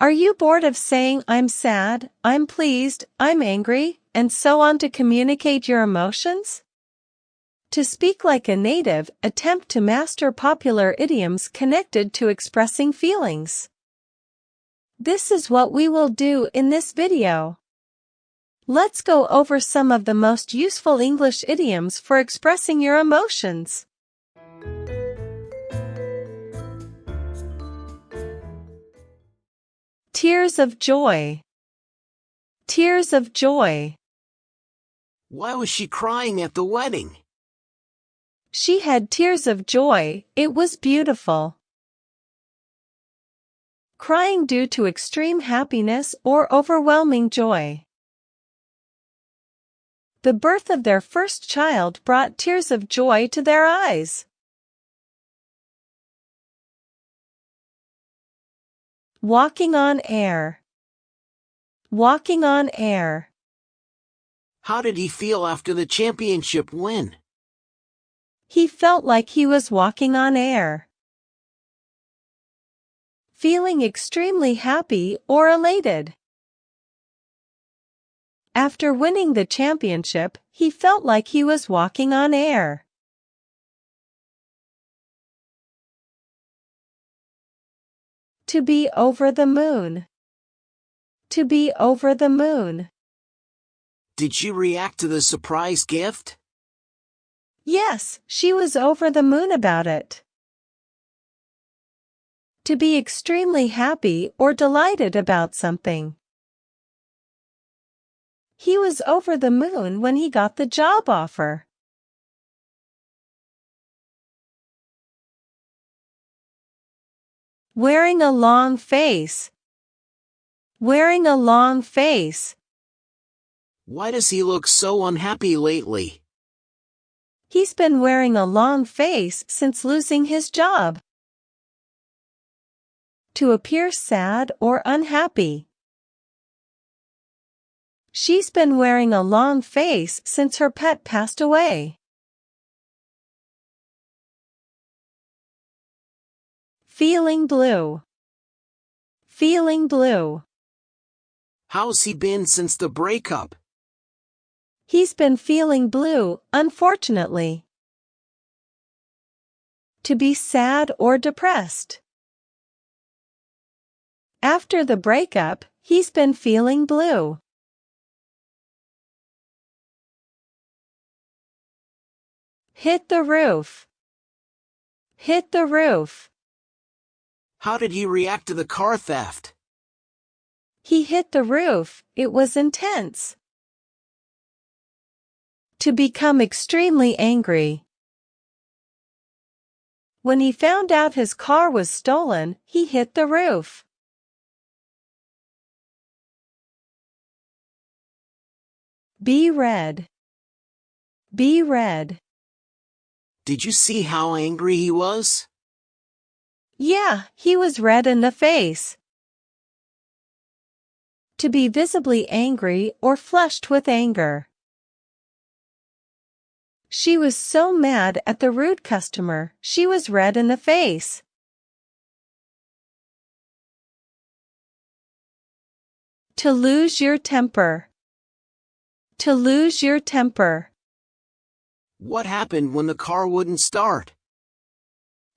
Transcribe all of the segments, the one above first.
Are you bored of saying I'm sad, I'm pleased, I'm angry, and so on to communicate your emotions? To speak like a native, attempt to master popular idioms connected to expressing feelings. This is what we will do in this video. Let's go over some of the most useful English idioms for expressing your emotions. Tears of joy. Tears of joy. Why was she crying at the wedding? She had tears of joy, it was beautiful. Crying due to extreme happiness or overwhelming joy. The birth of their first child brought tears of joy to their eyes. Walking on air. Walking on air. How did he feel after the championship win? He felt like he was walking on air. Feeling extremely happy or elated. After winning the championship, he felt like he was walking on air. To be over the moon. To be over the moon. Did she react to the surprise gift? Yes, she was over the moon about it. To be extremely happy or delighted about something. He was over the moon when he got the job offer. Wearing a long face. Wearing a long face. Why does he look so unhappy lately? He's been wearing a long face since losing his job. To appear sad or unhappy. She's been wearing a long face since her pet passed away. Feeling blue. Feeling blue. How's he been since the breakup? He's been feeling blue, unfortunately. To be sad or depressed. After the breakup, he's been feeling blue. Hit the roof. Hit the roof. How did he react to the car theft? He hit the roof, it was intense. To become extremely angry. When he found out his car was stolen, he hit the roof. Be red. Be red. Did you see how angry he was? Yeah, he was red in the face. To be visibly angry or flushed with anger. She was so mad at the rude customer, she was red in the face. To lose your temper. To lose your temper. What happened when the car wouldn't start?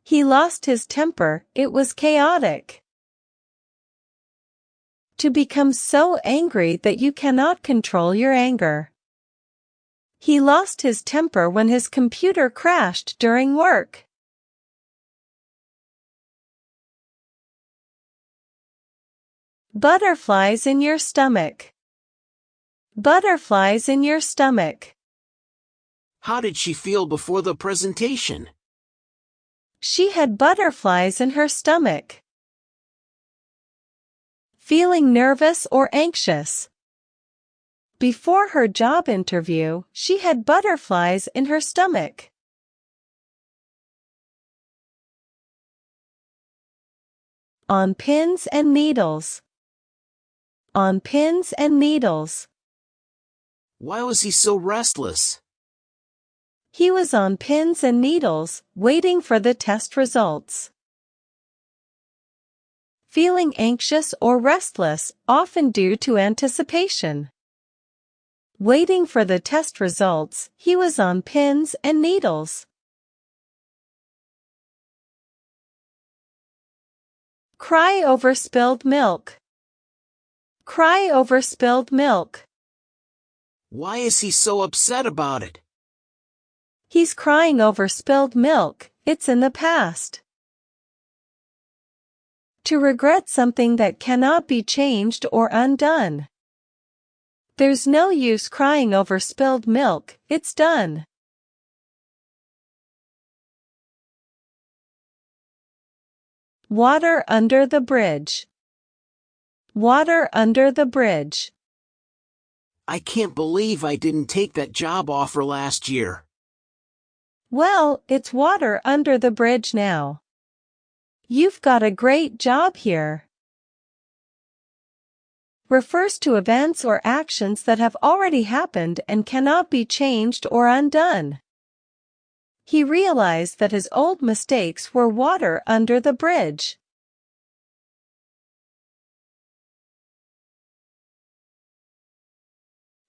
He lost his temper, it was chaotic. To become so angry that you cannot control your anger. He lost his temper when his computer crashed during work. Butterflies in your stomach. Butterflies in your stomach. How did she feel before the presentation? She had butterflies in her stomach. Feeling nervous or anxious. Before her job interview, she had butterflies in her stomach. On pins and needles. On pins and needles. Why was he so restless? He was on pins and needles, waiting for the test results. feeling anxious or restless, often due to anticipation. Waiting for the test results, he was on pins and needles. Cry over spilled milk. Cry over spilled milk. Why is he so upset about it? He's crying over spilled milk, it's in the past. To regret something that cannot be changed or undone. There's no use crying over spilled milk, it's done. Water under the bridge. Water under the bridge. I can't believe I didn't take that job offer last year. Well, it's water under the bridge now. You've got a great job here. Refers to events or actions that have already happened and cannot be changed or undone. He realized that his old mistakes were water under the bridge.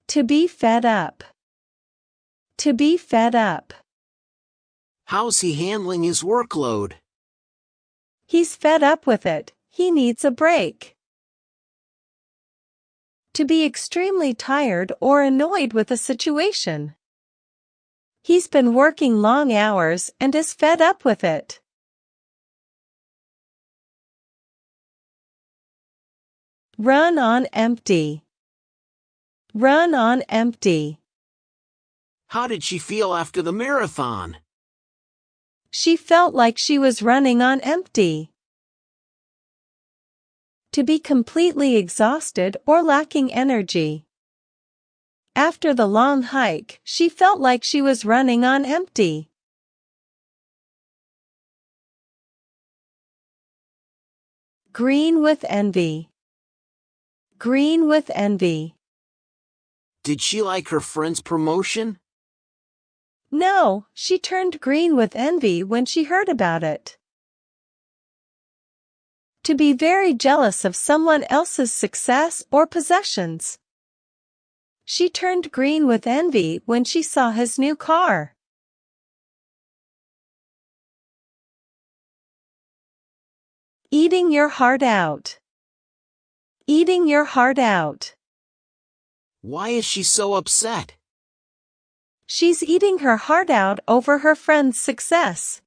To be fed up. To be fed up. How's he handling his workload? He's fed up with it, he needs a break. To be extremely tired or annoyed with a situation. He's been working long hours and is fed up with it. Run on empty. Run on empty. How did she feel after the marathon? She felt like she was running on empty. To be completely exhausted or lacking energy. After the long hike, she felt like she was running on empty. Green with envy. Green with envy. Did she like her friend's promotion? No, she turned green with envy when she heard about it. To be very jealous of someone else's success or possessions. She turned green with envy when she saw his new car. Eating your heart out. Eating your heart out. Why is she so upset? She's eating her heart out over her friend's success.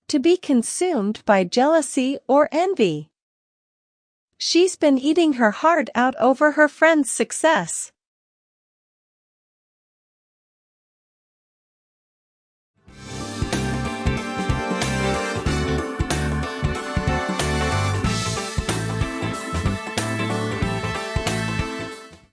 To be consumed by jealousy or envy. She's been eating her heart out over her friend's success.